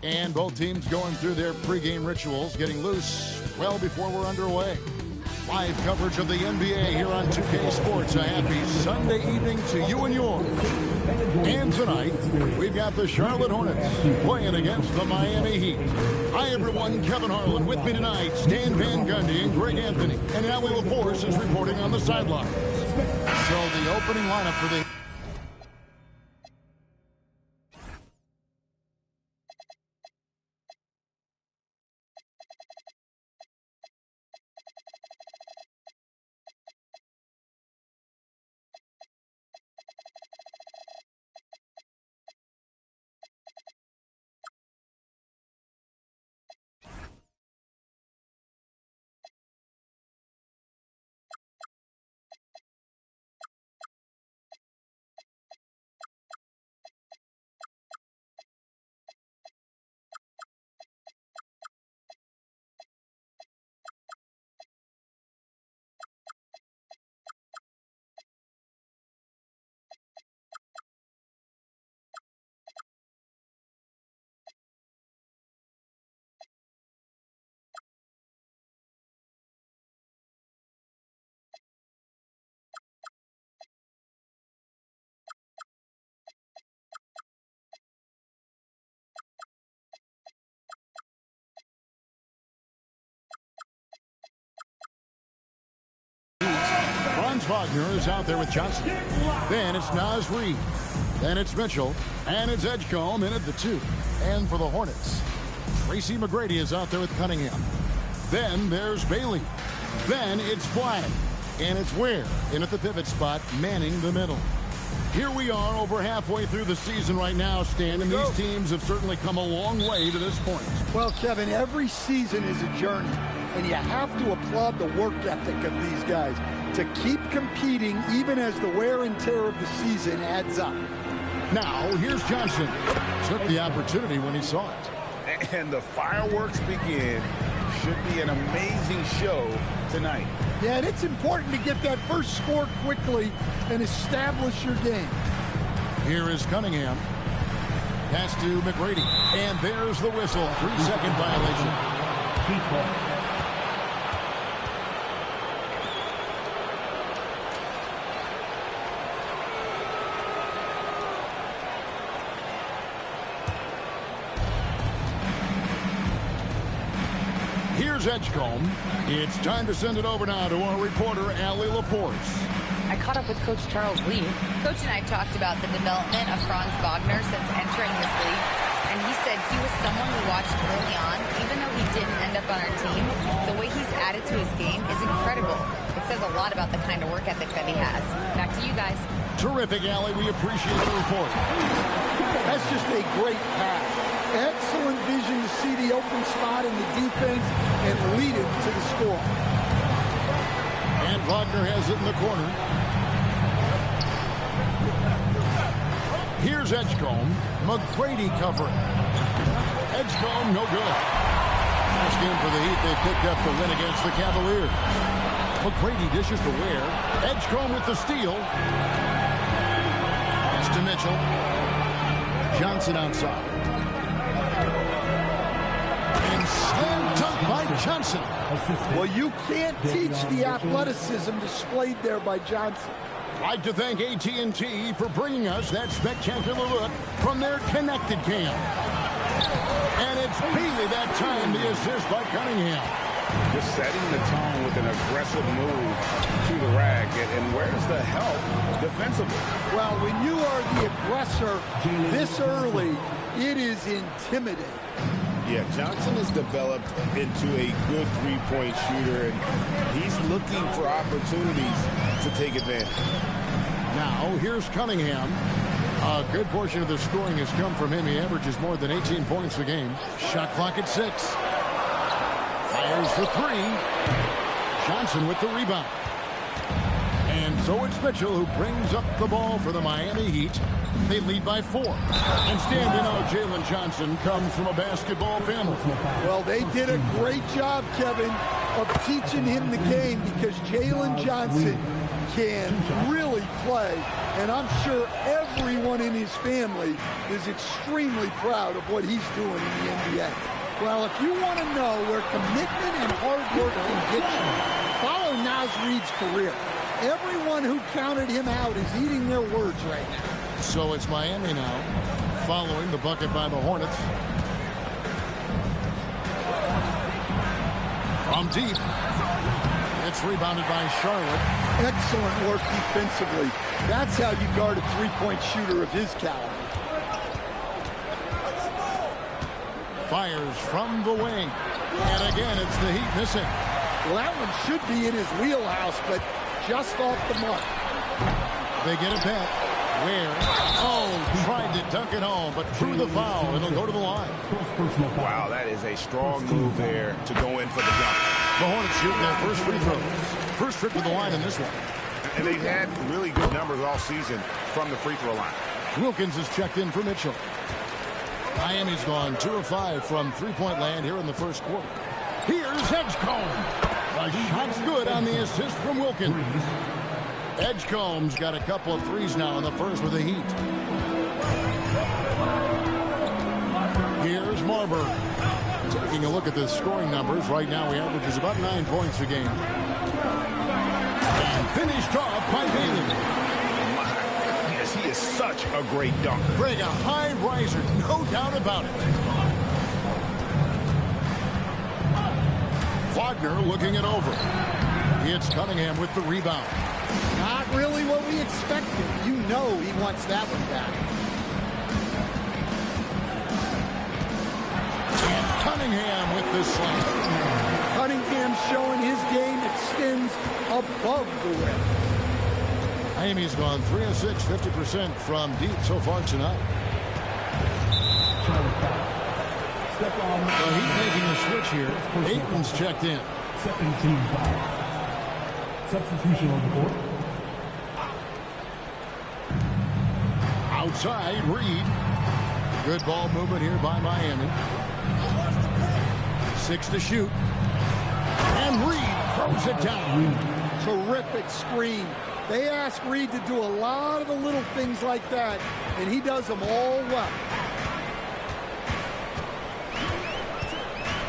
And both teams going through their pregame rituals, getting loose well before we're underway. Live coverage of the NBA here on 2K Sports. A happy Sunday evening to you and yours. And tonight, we've got the Charlotte Hornets playing against the Miami Heat. Hi, everyone. Kevin Harlan with me tonight. Stan Van Gundy and Greg Anthony. And yr4 is reporting on the sideline. So the opening lineup for the... Franz is out there with Johnson. Then it's Naz Reid. Then it's Mitchell. And it's Edgecombe in at the 2. And for the Hornets, Tracy McGrady is out there with Cunningham. Then there's Bailey. Then it's Flagg. And it's Ware in at the pivot spot, manning the middle. Here we are over halfway through the season right now, Stan, and these teams have certainly come a long way to this point. Well, Kevin, every season is a journey, and you have to applaud the work ethic of these guys to keep competing even as the wear and tear of the season adds up. Now, here's Johnson. Took the opportunity when he saw it. And the fireworks begin. Should be an amazing show tonight. Yeah, and it's important to get that first score quickly and establish your game. Here is Cunningham. Pass to McGrady. And there's the whistle. 3-second violation. Here's Edgecombe. It's time to send it over now to our reporter, Allie LaForce. I caught up with Coach Charles Lee. Coach and I talked about the development of Franz Wagner since entering this league, and he said he was someone we watched early on. Even though he didn't end up on our team, the way he's added to his game is incredible. It says a lot about the kind of work ethic that he has. Back to you guys. Terrific, Allie. We appreciate the report. That's just a great pass. Excellent vision to see the open spot in the defense and lead it to the score. And Wagner has it in the corner. Here's Edgecombe. McGrady covering. Edgecombe, no good. Last game for the Heat, they picked up the win against the Cavaliers. McGrady dishes to Ware. Edgecombe with the steal. Pass to Mitchell. Johnson outside. And slam dunk by Johnson. Well, you can't teach the athleticism displayed there by Johnson. I'd like to thank AT&T for bringing us that spectacular look from their connected cam. And it's Bailey that time, the assist by Cunningham. Just setting the tone with an aggressive move to the rack. And where's the help defensively? Well, when you are the aggressor this early, it is intimidating. Yeah, Johnson has developed into a good three-point shooter, and he's looking for opportunities to take advantage. Now, here's Cunningham. A good portion of the scoring has come from him. He averages more than 18 points a game. Shot clock at 6. Fires for 3. Johnson with the rebound. And so it's Mitchell who brings up the ball for the Miami Heat. They lead by 4. And standing out, JalJohnson comes from a basketball family. Well, they did a great job, Kevin, of teaching him the game because JalJohnson can really play, and I'm sure everyone in his family is extremely proud of what he's doing in the NBA. Well, if you want to know where commitment and hard work can get you, follow Naz Reid's career. Everyone who counted him out is eating their words right now. So it's Miami now, following the bucket by the Hornets. From deep. It's rebounded by Charlotte. Excellent work defensively. That's how you guard a three-point shooter of his caliber. Fires from the wing. And again, it's the Heat missing. Well, that one should be in his wheelhouse, but just off the mark. They get it back. Where? Oh, tried to dunk it home, but drew the foul. It'll go to the line. Wow, that is a strong move there to go in for the dunk. The Hornets shooting their first free throws. First trip to the line in this one. And they've had really good numbers all season from the free throw line. Wilkins is checked in for Mitchell. Miami's gone 2 of 5 from three-point land here in the first quarter. Here's Edgecombe. The shot's good on the assist from Wilkins. Edgecombe's got a couple of threes now in the first with the Heat. Here's Marbury. Taking a look at the scoring numbers. Right now he averages about 9 points a game. And finished off by Bailey. Yes, he is such a great dunker. Greg, a high riser, no doubt about it. Wagner looking it over. It's Cunningham with the rebound. Not really what we expected. You know he wants that one back. And Cunningham with the slam. Cunningham showing his game extends above the rim. Miami's gone 3 of 6, 50% from deep so far tonight. The Heat making a switch here. Aiton's checked in. Second team foul. Substitution on the court. Outside, Reed. Good ball movement here by Miami. 6 to shoot. And Reed throws it down. Terrific screen. They ask Reed to do a lot of the little things like that, and he does them all well.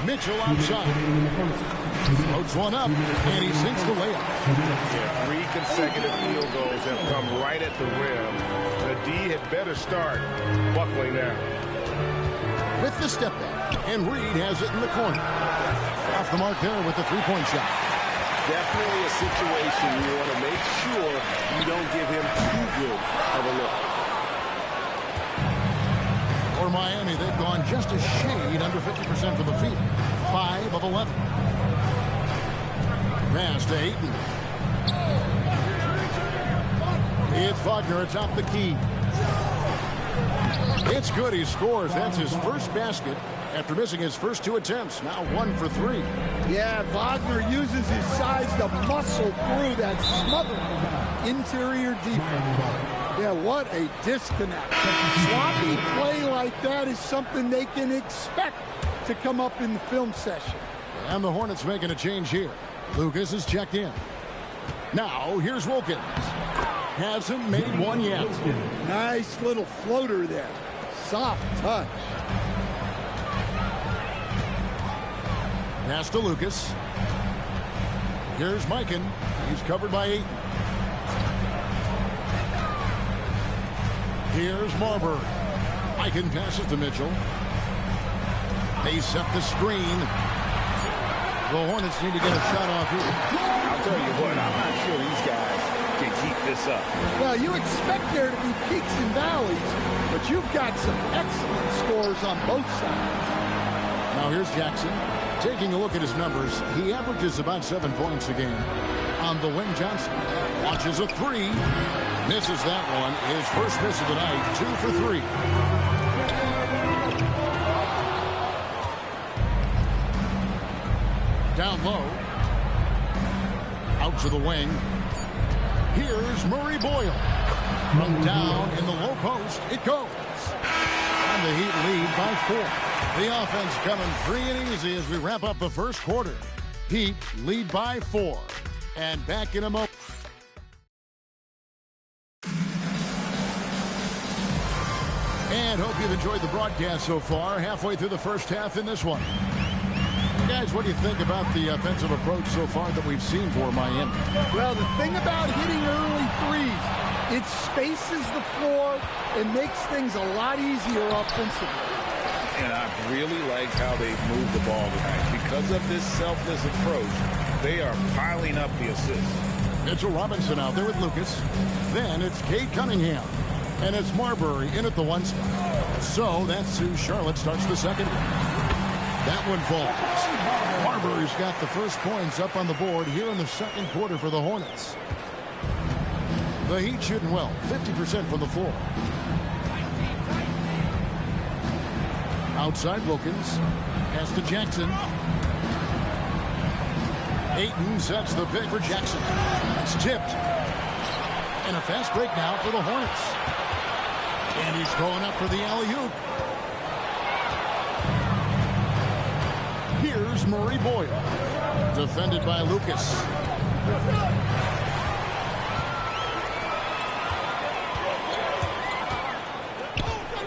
Mitchell outside. Floats one up, and he sinks the layup. Yeah, 3 consecutive field goals have come right at the rim. The D had better start buckling down. With the step back, and Reed has it in the corner. Off the mark there with the three-point shot. Definitely a situation you want to make sure you don't give him too good of a look. For Miami, they've gone just a shade under 50% from the field. 5 of 11. Pass to Ayton. It's Wagner atop the key. It's good. He scores. That's his first basket after missing his first 2 attempts. Now 1 for 3. Yeah, Wagner uses his size to muscle through that smothering interior defense. Yeah, what a disconnect. Sloppy play like that is something they can expect to come up in the film session. And the Hornets making a change here. Lucas is checked in. Now, here's Wilkins. Hasn't made one yet. Nice little floater there. Soft touch. Pass to Lucas. Here's Mikan. He's covered by Ayton. Here's Marbury. Mikan passes to Mitchell. They set the screen. The Hornets need to get a shot off here. I'll tell you what, I'm not sure these guys can keep this up. Well, you expect there to be peaks and valleys, but you've got some excellent scores on both sides. Now here's Jackson. Taking a look at his numbers, he averages about 7 points a game. On the wing, Johnson launches a 3. Misses that one. His first miss of the night, 2 for 3. Down low. Out to the wing. Here's Murray Boyle. From down in the low post, it goes. And the Heat lead by 4. The offense coming free and easy as we wrap up the first quarter. Heat lead by 4. And back in a moment. And hope you've enjoyed the broadcast so far. Halfway through the first half in this one. Guys, what do you think about the offensive approach so far that we've seen for Miami? Well, the thing about hitting early threes, it spaces the floor and makes things a lot easier offensively. And I really like how they've moved the ball tonight. Because of this selfless approach, they are piling up the assists. Mitchell Robinson out there with Lucas. Then it's Cade Cunningham. And it's Marbury in at the 1 spot. So that's who Charlotte starts the second. That one falls. Marbury's got the first points up on the board here in the second quarter for the Hornets. The Heat shooting well, 50% from the floor. Outside Wilkins. Pass to Jackson. Ayton sets the pick for Jackson. It's tipped. And a fast break now for the Hornets. And he's going up for the alley-oop. Here's Murray Boyle. Defended by Lucas.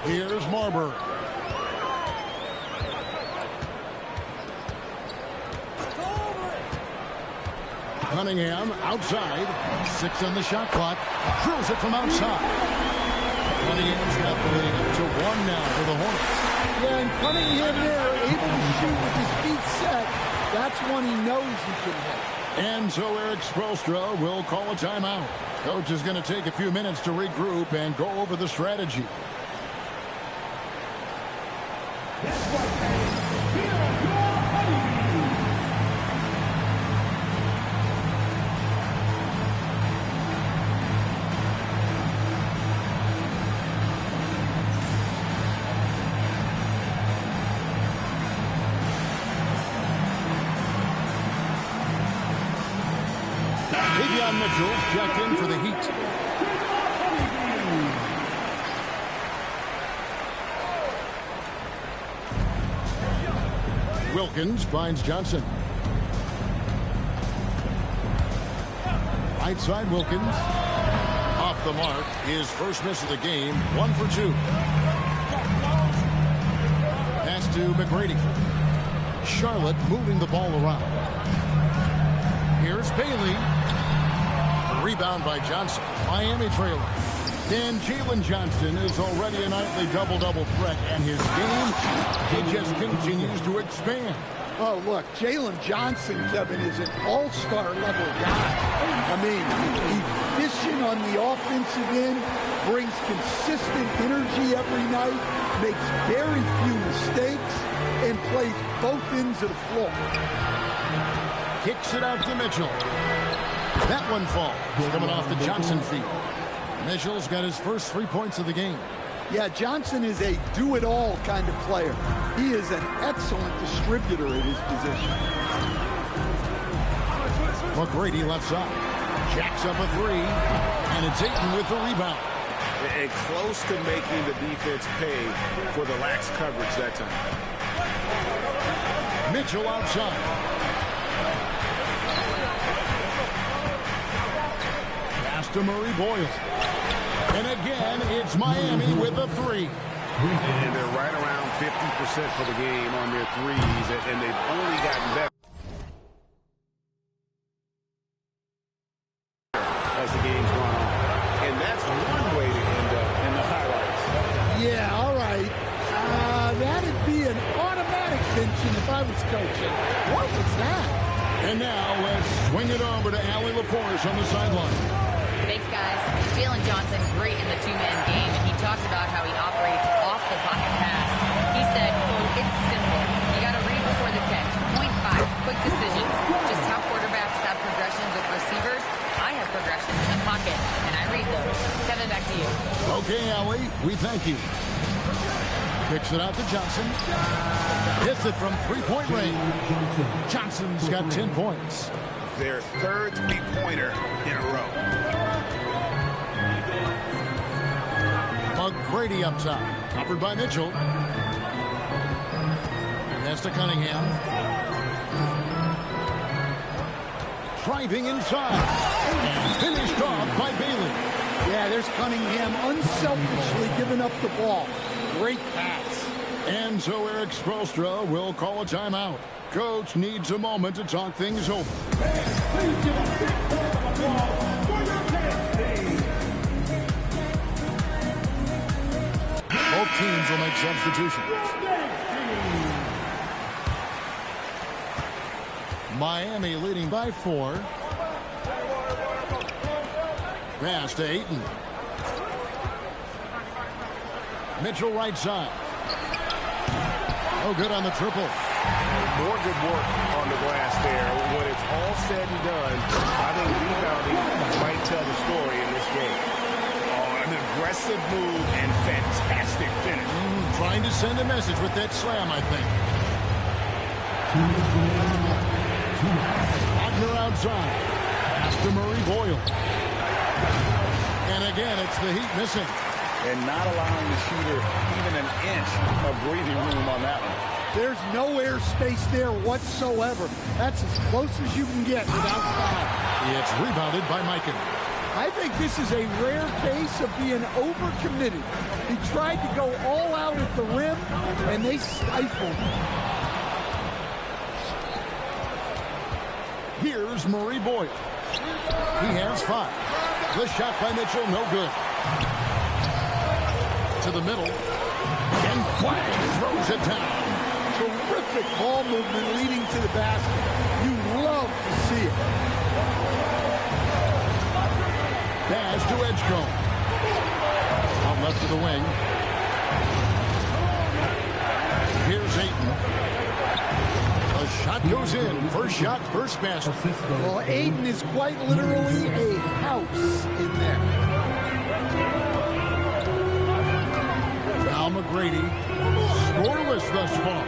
Here's Marbury. Cunningham outside. 6 on the shot clock. Drills it from outside. Cunningham's got the lead up to 1 now for the Hornets. Yeah, and Cunningham there, able to shoot with his feet set. That's one he knows he can hit. And so Eric Spoelstra will call a timeout. Coach is going to take a few minutes to regroup and go over the strategy. Mitchell checked in for the Heat. Wilkins finds Johnson. Right side Wilkins. Off the mark. His first miss of the game. 1 for 2. Pass to McGrady. Charlotte moving the ball around. Here's Bailey. Rebound by Johnson. Miami trailing. And JalJohnson is already a nightly double-double threat, and his game, he just continues to expand. Oh, look, JalJohnson, Kevin, is an all-star level guy. I mean, efficient on the offensive end, brings consistent energy every night, makes very few mistakes, and plays both ends of the floor. Kicks it out to Mitchell. That one falls. Coming off the Johnson feet. Mitchell's got his first 3 points of the game. Yeah, Johnson is a do-it-all kind of player. He is an excellent distributor at his position. McGrady left side. Jacks up a 3. And it's Ayton with the rebound. And close to making the defense pay for the lax coverage that time. Mitchell outside. To Murray Boyle. And again, it's Miami with a 3. And they're right around 50% for the game on their threes, and they've only gotten better as the game's gone on. And that's one way to end up in the highlights. Yeah, all right. That'd be an automatic benching if I was coaching. What was that? And now let's swing it over to yr4 on the sideline. Thanks, guys. JalJohnson, great in the two-man game, and he talks about how he operates off the pocket pass. He said, quote, it's simple. You got to read before the catch. Point 5, quick decisions. Just how quarterbacks have progressions with receivers. I have progressions in the pocket, and I read those. Kevin, back to you. Okay, Allie, we thank you. Kicks it out to Johnson. Hits it from three-point range. Johnson's got 10 points. Their third three-pointer in a row. McGrady up top. Covered by Mitchell. Pass to Cunningham. Driving inside. And finished off by Bailey. Yeah, there's Cunningham unselfishly giving up the ball. Great pass. And so Eric Spoelstra will call a timeout. Coach needs a moment to talk things over. Both teams will make substitutions. Miami leading by 4. Pass to Ayton. Mitchell right side. Oh, good on the triple. More good work on the glass there. When it's all said and done, I think rebounding might tell the story in this game. Oh, an aggressive move and fantastic finish. Trying to send a message with that slam, I think. Wagner outside. Pass to Murray Boyle. And again, it's the Heat missing. And not allowing the shooter even an inch of breathing room on that one. There's no air space there whatsoever. That's as close as you can get without foul. It's rebounded by Mikan. I think this is a rare case of being overcommitted. He tried to go all out at the rim, and they stifled him. Here's Murray Boyle. He has 5. The shot by Mitchell, no good. To the middle. And Flagg throws it down. Terrific ball movement leading to the basket. You love to see it. Pass to Edgecombe. Out left to the wing. Here's Ayton. The shot goes in. First shot, first basket. Well, Ayton is quite literally a house in there. Now McGrady, scoreless thus far.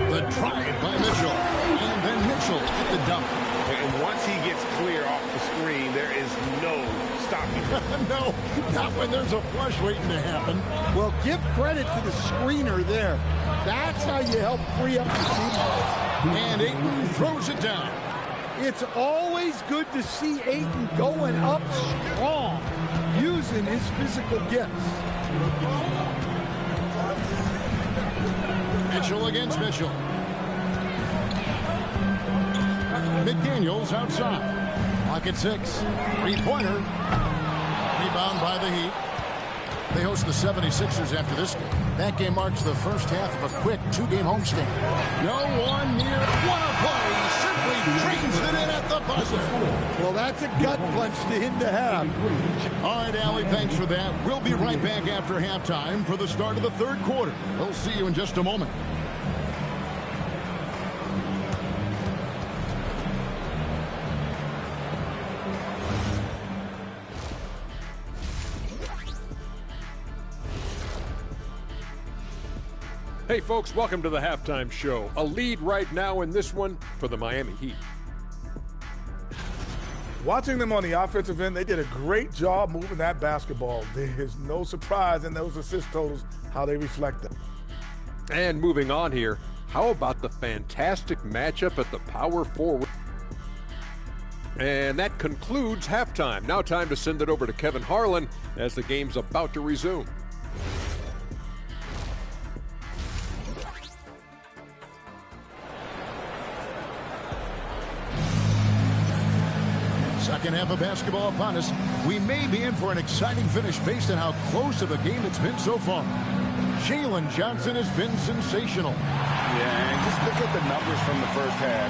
The drive by Mitchell. And then Mitchell at the dump. And once he gets clear off the screen, there is no stopping him. No, not when there's a flush waiting to happen. Well, give credit to the screener there. That's how you help free up the teammates. And Ayton throws it down. It's always good to see Ayton going up strong, using his physical gifts. Mitchell against Mitchell. McDaniels outside. Clock at 6. Three-pointer. Rebound by the Heat. They host the 76ers after this game. That game marks the first half of a quick 2-game homestand. No one near. What a play! Simply drains it in at the buzzer. Well, that's a gut punch to him to have. All right, Allie, thanks for that. We'll be right back after halftime for the start of the third quarter. We'll see you in just a moment. Hey folks, welcome to the halftime show. A lead right now in this one for the Miami Heat. Watching them on the offensive end, they did a great job moving that basketball. There's no surprise in those assist totals, how they reflect them. And moving on here, how about the fantastic matchup at the power forward? And that concludes halftime. Now time to send it over to Kevin Harlan as the game's about to resume. Second half of basketball upon us. We may be in for an exciting finish based on how close of a game it's been so far. JalJohnson has been sensational. Yeah, and just look at the numbers from the first half.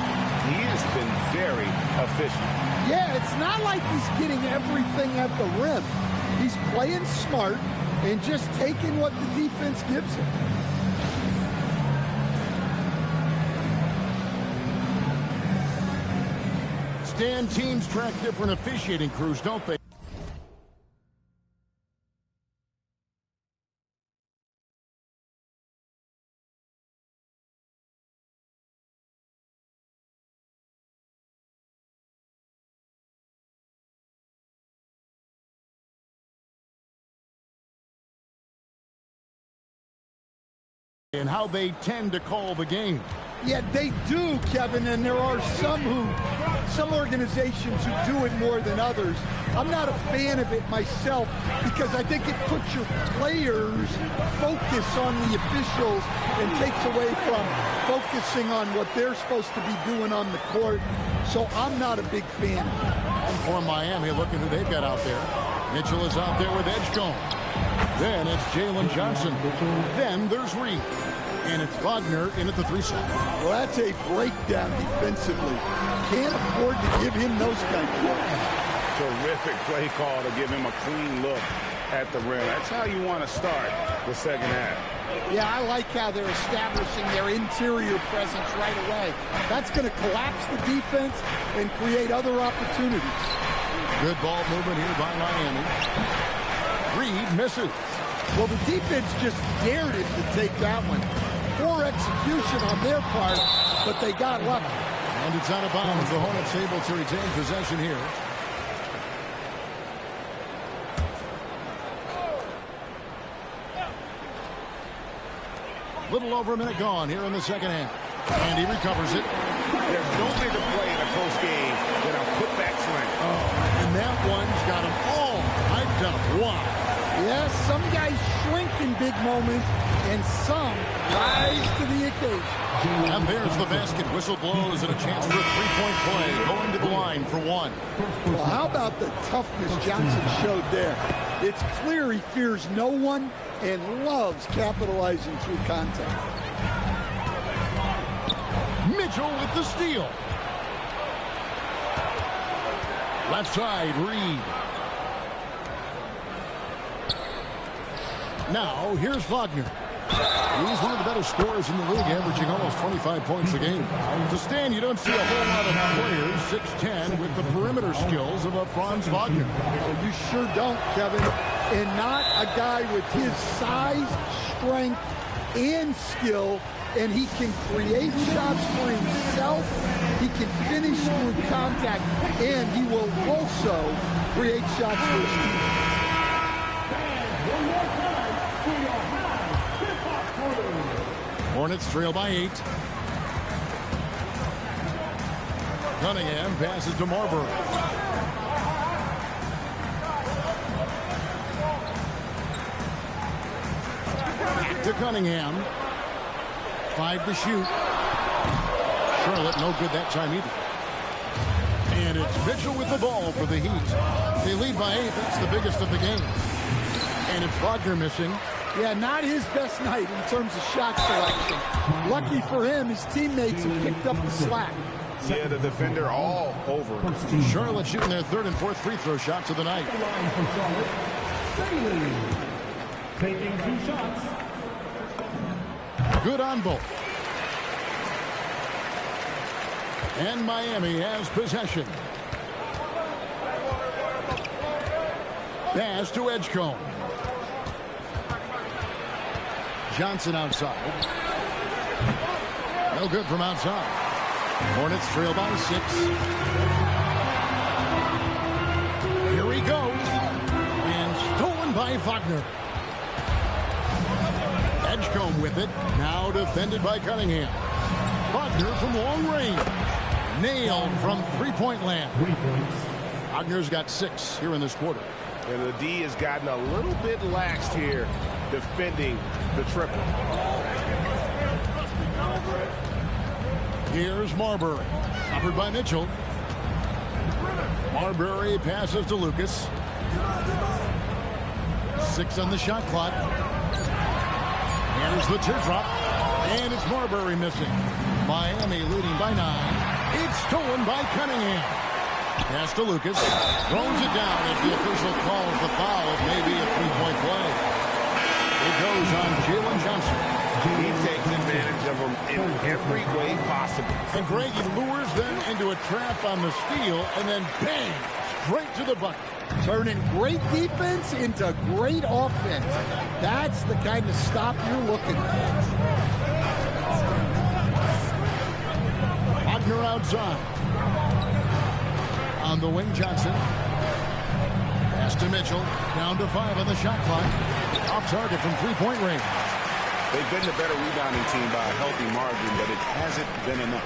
He has been very efficient. Yeah, it's not like he's getting everything at the rim. He's playing smart and just taking what the defense gives him. Stan, teams track different officiating crews, don't they? And how they tend to call the game. Yeah, they do, Kevin, and there are some organizations who do it more than others. I'm not a fan of it myself because I think it puts your players focus on the officials and takes away from focusing on what they're supposed to be doing on the court. So I'm not a big fan of it. And for Miami, look at who they've got out there. Mitchell is out there with Edgecombe. Then it's JalJohnson. Then there's Reed. And it's Wagner in at the 3 spot. Well, that's a breakdown defensively. Can't afford to give him those kind of looks. Terrific play call to give him a clean look at the rim. That's how you want to start the second half. Yeah, I like how they're establishing their interior presence right away. That's going to collapse the defense and create other opportunities. Good ball movement here by Miami. Reed misses. Well, the defense just dared him to take that one. Poor execution on their part, but they got lucky. And it's out of bounds. The Hornets able to retain possession here. Little over a minute gone here in the second half. And he recovers it. There's no bigger play in a close game than a putback slam. Oh, and that one's got them all hyped up. Wow. Yes, some guys shrink in big moments, and some rise to the occasion. And there's the basket. Whistle blows and a chance for a three-point play. Going to the line for one. Well, how about the toughness Johnson showed there? It's clear he fears no one and loves capitalizing through contact. Mitchell with the steal. Left side, Reed. Now, here's Wagner. He's one of the better scorers in the league, averaging almost 25 points a game. To stand, you don't see a whole lot of players, 6'10", with the perimeter skills of a Franz Wagner. Well, you sure don't, Kevin. And not a guy with his size, strength, and skill. And he can create shots for himself. He can finish through contact. And he will also create shots for his team. Hornets trail by 8. Cunningham passes to Marbury. Back to Cunningham. 5 to shoot. Charlotte no good that time either. And it's Mitchell with the ball for the Heat. They lead by 8. That's the biggest of the game. And it's Wagner missing. Yeah, not his best night in terms of shot selection. Lucky for him, his teammates have picked up the slack. Yeah, the defender all over. Charlotte shooting their 3rd and 4th free throw shots of the night. Taking 2 shots. Good on both. And Miami has possession. Pass to Edgecombe. Johnson outside. No good from outside. Hornets trail by 6. Here he goes. And stolen by Wagner. Edgecombe with it. Now defended by Cunningham. Wagner from long range. Nailed from three-point land. Wagner's got 6 here in this quarter. And the D has gotten a little bit laxed here defending the triple. Here's Marbury. Covered by Mitchell. Marbury passes to Lucas. 6 on the shot clock. Here's the teardrop. And it's Marbury missing. Miami leading by 9. It's stolen by Cunningham. Pass to Lucas. Throws it down as the official calls the foul. It may be a three-point play. It goes on JalJohnson. He takes advantage of them in every way possible. And Greg, he lures them into a trap on the steal, and then bang, straight to the bucket. Turning great defense into great offense. That's the kind of stop you're looking for. Wagner outside. On the wing, Johnson. Pass to Mitchell. Down to 5 on the shot clock. Off target from three-point range. They've been the better rebounding team by a healthy margin, but it hasn't been enough.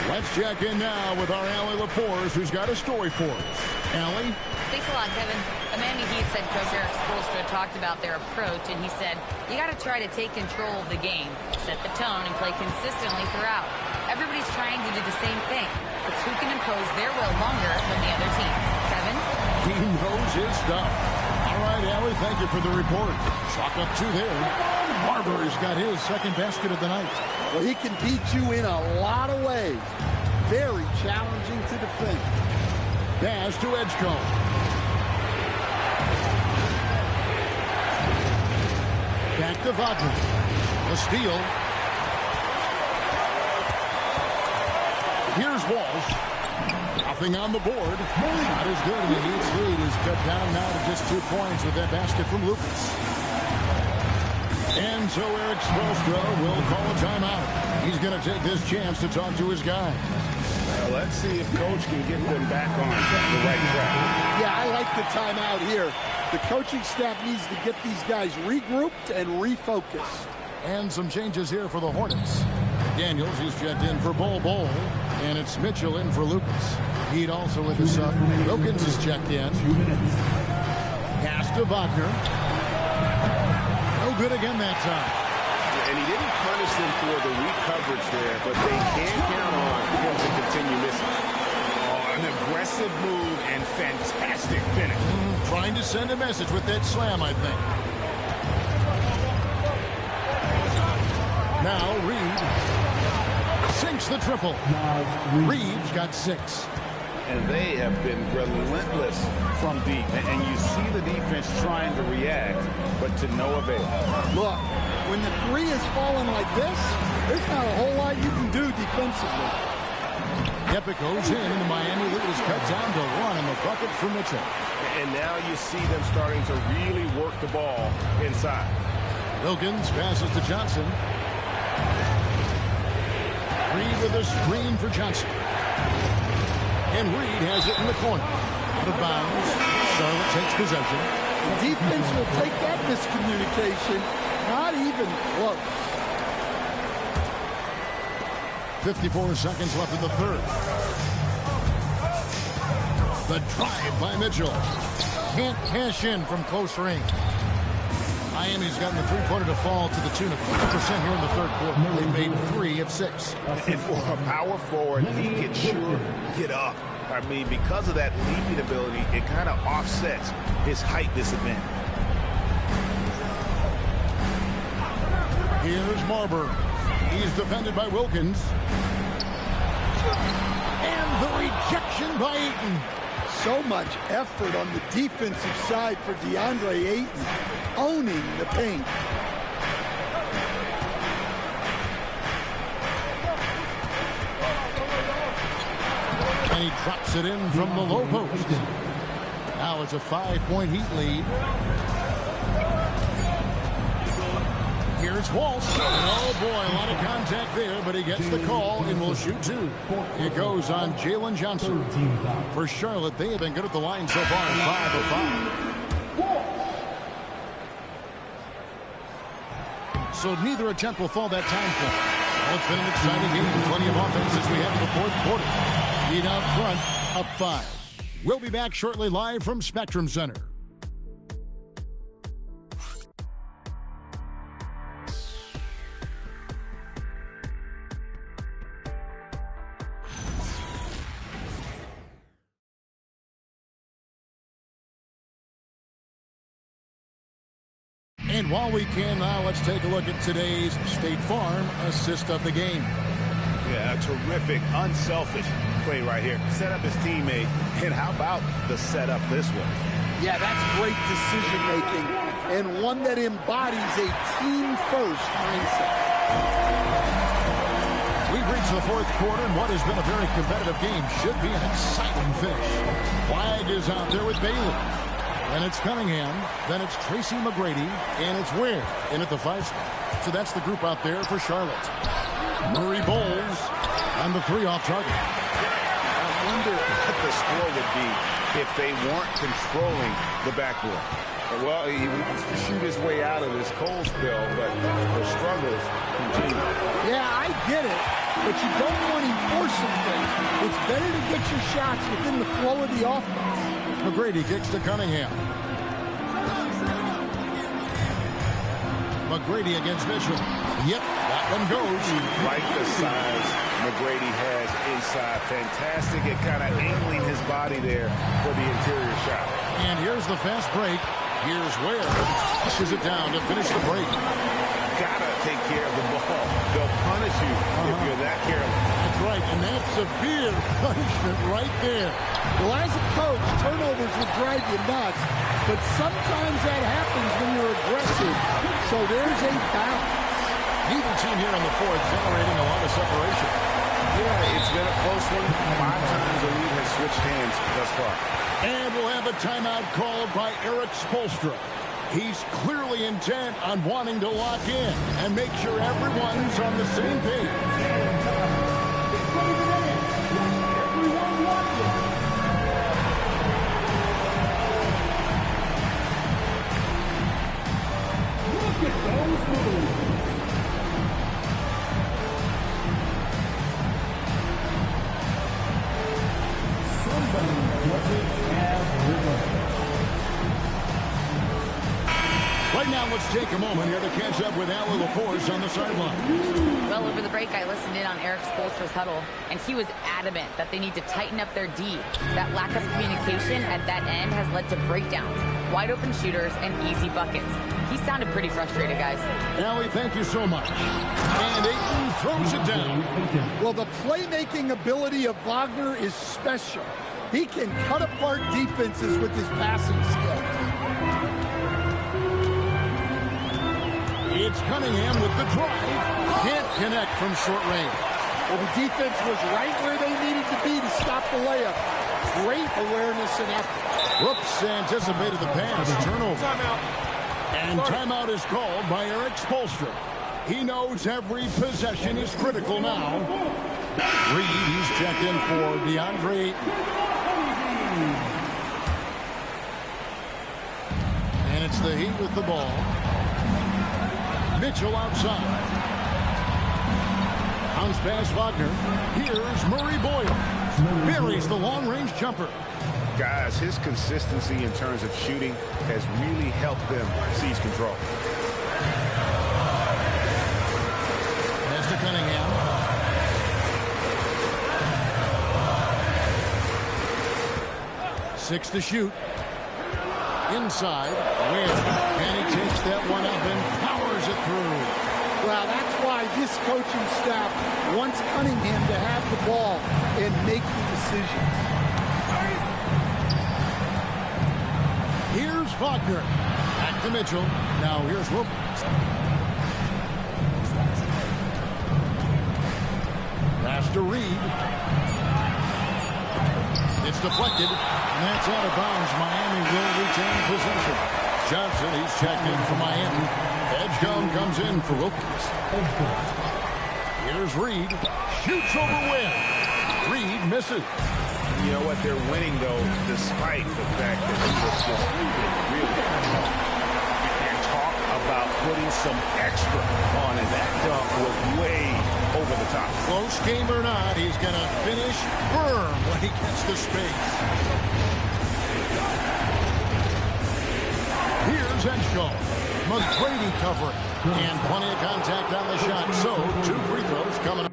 Let's check in now with our yr4, who's got a story for us. Allie? Thanks a lot, Kevin. The Miami Heat said Coach Eric Spoelstra talked about their approach, and he said, you got to try to take control of the game, set the tone, and play consistently throughout. Everybody's trying to do the same thing. It's who can impose their will longer than the other team. Kevin? He knows his stuff. All right, Allie, thank you for the report. Chalk up 2 there. Barber's got his second basket of the night. Well, he can beat you in a lot of ways. Very challenging to defend. Pass to Edgecombe. Back to Wagner. The steal. Here's Walsh. Nothing on the board. Not as good. The Heat's lead is cut down now to just 2 points with that basket from Lucas. And so Eric Spoelstra will call a timeout. He's going to take this chance to talk to his guys. Well, let's see if Coach can get them back on the right track. Yeah, I like the timeout here. The coaching staff needs to get these guys regrouped and refocused. And some changes here for the Hornets. Daniels, he's checked in for Bol, and it's Mitchell in for Lucas. Heat also with the sub. Wilkins is checked in. Pass to Wagner. No good again that time. And he didn't punish them for the weak coverage there, but they can count on him to continue missing. Oh, an aggressive move and fantastic finish. Trying to send a message with that slam, I think. Now Reed sinks the triple. Reed's got 6. And they have been relentless from deep. And you see the defense trying to react, but to no avail. Look, when the 3 is falling like this, there's not a whole lot you can do defensively. Epic goes in, and the Miami lead is cut down to 1 in the bucket for Mitchell. And now you see them starting to really work the ball inside. Wilkins passes to Johnson. Reed with a screen for Johnson. And Reed has it in the corner. Out of bounds. Charlotte takes possession. The defense will take that miscommunication. Not even close. 54 seconds left in the third. The drive by Mitchell. Can't cash in from close range. Miami's gotten the three-pointer to fall to the tune of 50% here in the third quarter. They made 3 of 6. And for a power forward, he can sure get up. I mean, because of that leaping ability, it kind of offsets his height disadvantage. Here's Marbury. He's defended by Wilkins. And the rejection by Ayton. So much effort on the defensive side for DeAndre Ayton, owning the paint. And he drops it in from the low post. Now it's a 5-point Heat lead. Here's Walsh. Oh, boy, a lot of contact there, but he gets the call and will shoot 2. It goes on JalJohnson. For Charlotte, they have been good at the line so far, 5 of 5. So neither attempt will fall that time frame. Well, it's been an exciting game. Plenty of offense as we head to the fourth quarter. Heat out front, up 5. We'll be back shortly live from Spectrum Center. And while we can now, let's take a look at today's State Farm assist of the game. Yeah, a terrific, unselfish play right here. Set up his teammate, and how about the setup this way? Yeah, that's great decision-making, and one that embodies a team-first mindset. We've reached the fourth quarter, and what has been a very competitive game should be an exciting finish. Flagg is out there with Bailey. And it's Cunningham, then it's Tracy McGrady, and it's Ware in at the 5 spot. So that's the group out there for Charlotte. Murray Bowles on the 3 off target. When wonder what the score would be if they weren't controlling the backboard. Well, he wants to shoot his way out of this cold spell, but the struggles continue. Yeah, I get it, but you don't want him forcing things. It's better to get your shots within the flow of the offense. McGrady kicks to Cunningham. McGrady against Mitchell. Yep, that one goes. Like the size McGrady has inside. Fantastic at kind of angling his body there for the interior shot. And here's the fast break. Here's Ware. Pushes it down to finish the break. Gotta take care of the ball. They'll punish you if you're that careless. That's right, and that's severe punishment right there. Well, as a coach, turnovers would drive you nuts, but sometimes that happens when you're aggressive. So there's a balance. Neither team here on the fourth generating a lot of separation. Yeah, it's been a close one. 5 times the lead has switched hands thus far. And we'll have a timeout called by Eric Spoelstra. He's clearly intent on wanting to lock in and make sure everyone's on the same page. Right now, let's take a moment here to catch up with yr4 on the sideline. Well, over the break, I listened in on Eric Spoelstra's huddle, and he was adamant that they need to tighten up their D. That lack of communication at that end has led to breakdowns, wide open shooters, and easy buckets. He sounded pretty frustrated, guys. Allie, thank you so much. And Ayton throws it down. Well, the playmaking ability of Wagner is special. He can cut apart defenses with his passing skills. It's Cunningham with the drive. Can't connect from short range. Well, the defense was right where they needed to be to stop the layup. Great awareness and effort. Whoops, anticipated the pass. Turnover. And timeout is called by Eric Spoelstra. He knows every possession is critical now. Reed, he's checked in for DeAndre. And it's the Heat with the ball. Mitchell outside. Bounce pass Wagner. Here's Murray Boyle. Buries the long-range jumper. Guys, his consistency in terms of shooting has really helped them seize control. Pass to Cunningham. Six to shoot. Inside. Where? And he takes that one up and powers it through. Well, that's why this coaching staff wants Cunningham to have the ball and make the decisions. Here's Wagner. Back to Mitchell. Now here's Wilkins. Pass to Reed. It's deflected, and that's out of bounds. Miami will retain possession. Johnson, he's checked in for Miami. Edgecombe comes in for Wilkins. Here's Reed. Shoots over Webb. Reed misses. You know what? They're winning, though, despite the fact that he was just really and talk about putting some extra on it. That dunk was way over the top. Close game or not, he's going to finish firm when he gets the space. Here's Edgecombe. McGrady covering. And plenty of contact on the shot. So, 2 free throws coming up.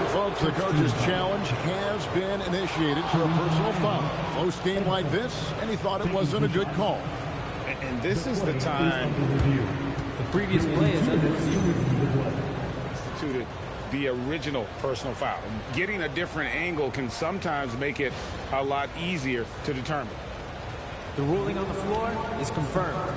Folks, the coach's challenge has been initiated for a personal foul. Close game like this, and he thought it wasn't a good call. And this is the time The previous play is under review. instituted the original personal foul. Getting a different angle can sometimes make it a lot easier to determine. The ruling on the floor is confirmed.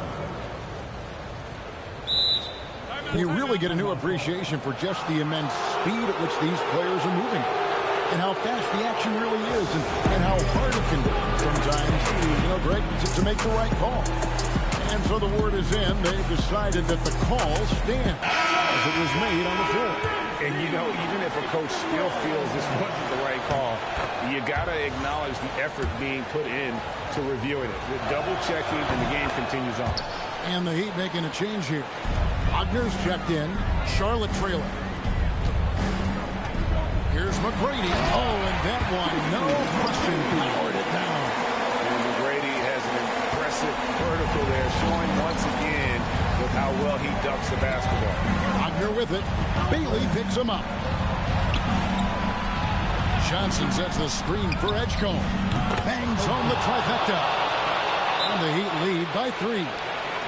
You really get a new appreciation for just the immense speed at which these players are moving, and how fast the action really is, and how hard it can be sometimes, Greg, to make the right call. And so the word is in. They've decided that the call stands as it was made on the floor. And, even if a coach still feels this wasn't the right call, you got to acknowledge the effort being put in to reviewing it. The double-checking, and the game continues on. And the Heat making a change here. Wagner's checked in. Charlotte trailing. Here's McGrady. Oh, and that one, no question, powered it down. And McGrady has an impressive vertical there, showing once again with how well he ducks the basketball. Wagner with it. Bailey picks him up. Johnson sets the screen for Edgecombe. Bangs home the trifecta. And the Heat lead by 3.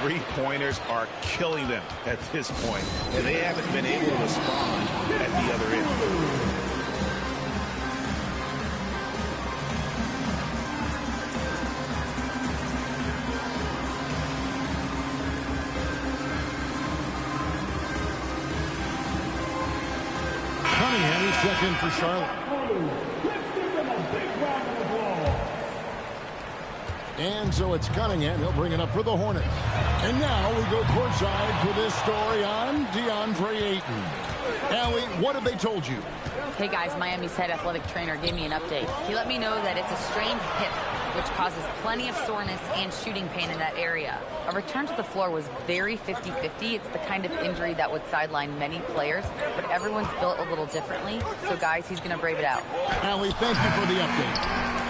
Three-pointers are killing them at this point, and they haven't been able to respond at the other end. Cunningham is checked in for Charlotte. And so it's Cunningham. He'll bring it up for the Hornets. And now we go courtside for this story on DeAndre Ayton. Allie, what have they told you? Hey guys, Miami's head athletic trainer gave me an update. He let me know that it's a strained hip, which causes plenty of soreness and shooting pain in that area. A return to the floor was very 50-50. It's the kind of injury that would sideline many players, but everyone's built a little differently. So guys, he's going to brave it out. Allie, thank you for the update.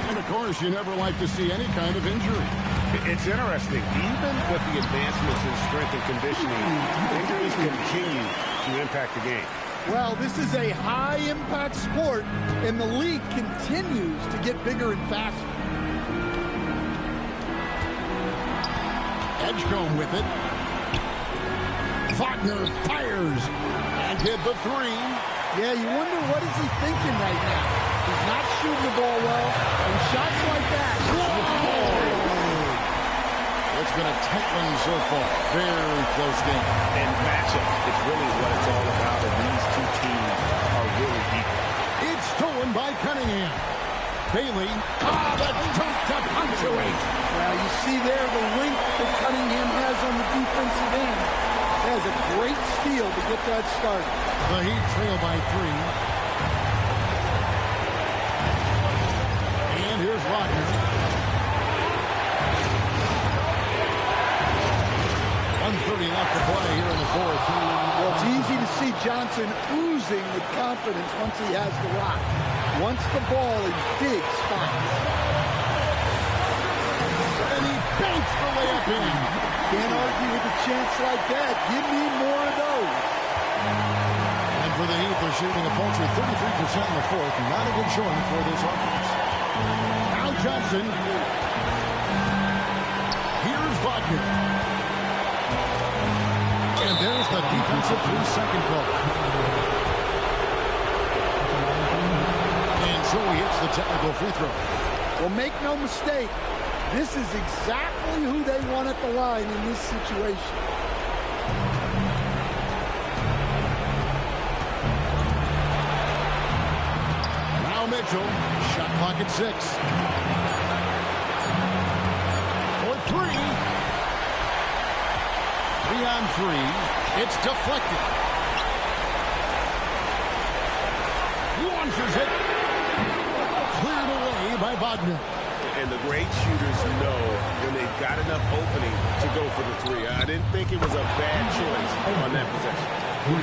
And of course, you never like to see any kind of injury. It's interesting. Even with the advancements in strength and conditioning, injuries continue to impact the game. Well, this is a high-impact sport, and the league continues to get bigger and faster. Edgecombe with it. Wagner fires and hit the 3. Yeah, you wonder what is he thinking right now. He's not shooting the ball well, and shots like that. It's been a tight one so far. Very close game. And matchups, it's really what it's all about, and these two teams are really equal. It's stolen by Cunningham. Bailey, the dunk to punctuate. Well, you see there the length that Cunningham has on the defensive end. That is a great steal to get that started. The Heat trail by 3. And here's Wagner. 1:30 left to play here in the fourth. Well, it's easy to see Johnson oozing with confidence once he has the rock. Wants the ball in big spots. And he banks the layup in. Can't argue with a chance like that. Give me more of those. And for the Heat, they're shooting a paltry 33% in the fourth. Not a good showing for this offense. Now Johnson. Here's Wagner. And there's the defensive 3-second call. And so he hits the technical free throw. Well, make no mistake, this is exactly who they want at the line in this situation. Now Mitchell, shot clock at 6. For 3. 3 on 3. It's deflected. Launches it. Cleared away by Wagner. And the great shooters know when they've got enough opening to go for the 3. I didn't think it was a bad choice on that possession.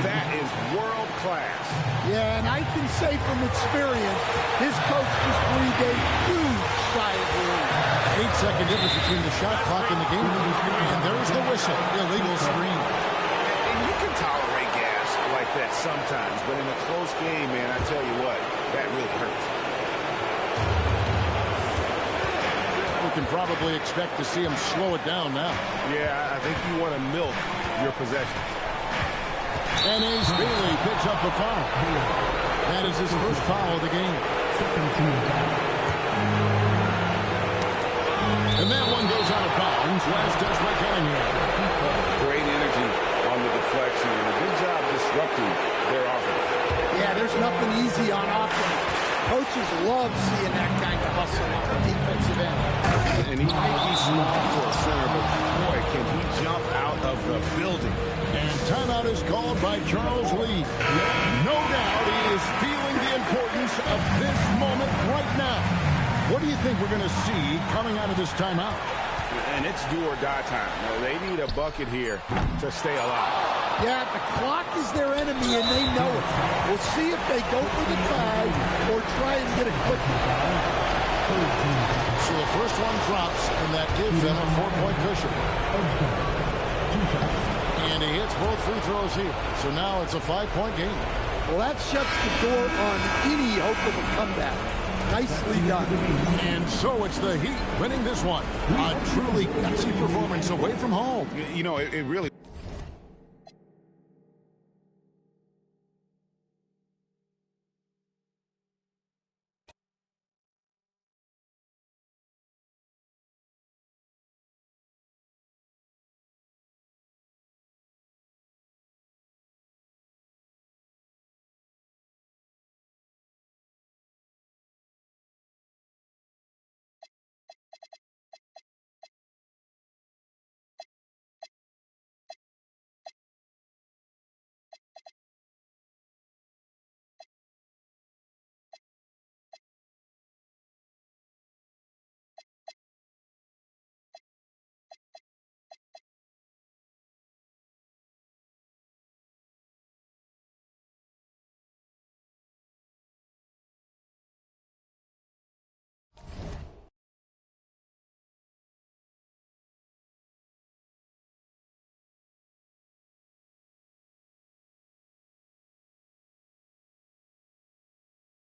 That is world class. Yeah, and I can say from experience, his coach just breathed a huge sigh of relief. 8-second difference between the shot clock and the game. And there's the whistle. Illegal screen. And you can tolerate gas like that sometimes, but in a close game, man, I tell you what, that really hurts. We can probably expect to see him slow it down now. Yeah, I think you want to milk your possessions. And Ace Bailey picks up the foul. That is his first foul of the game. And that one goes out of bounds. Last touch by Cunningham. Great energy on the deflection and a good coaches love seeing that kind of hustle on the defensive end. And he may be small for a center, but boy, can he jump out of the building. And timeout is called by Charles Lee. No doubt he is feeling the importance of this moment right now. What do you think we're going to see coming out of this timeout? And it's do or die time. They need a bucket here to stay alive. Yeah, the clock is their enemy, and they know it. We'll see if they go for the tie or try and get a quick one. So the first one drops, and that gives them a 4-point cushion. And he hits both free throws here. So now it's a 5-point game. Well, that shuts the door on any hope of a comeback. Nicely done. And so it's the Heat winning this one. A truly gutsy performance away from home. You know, it really...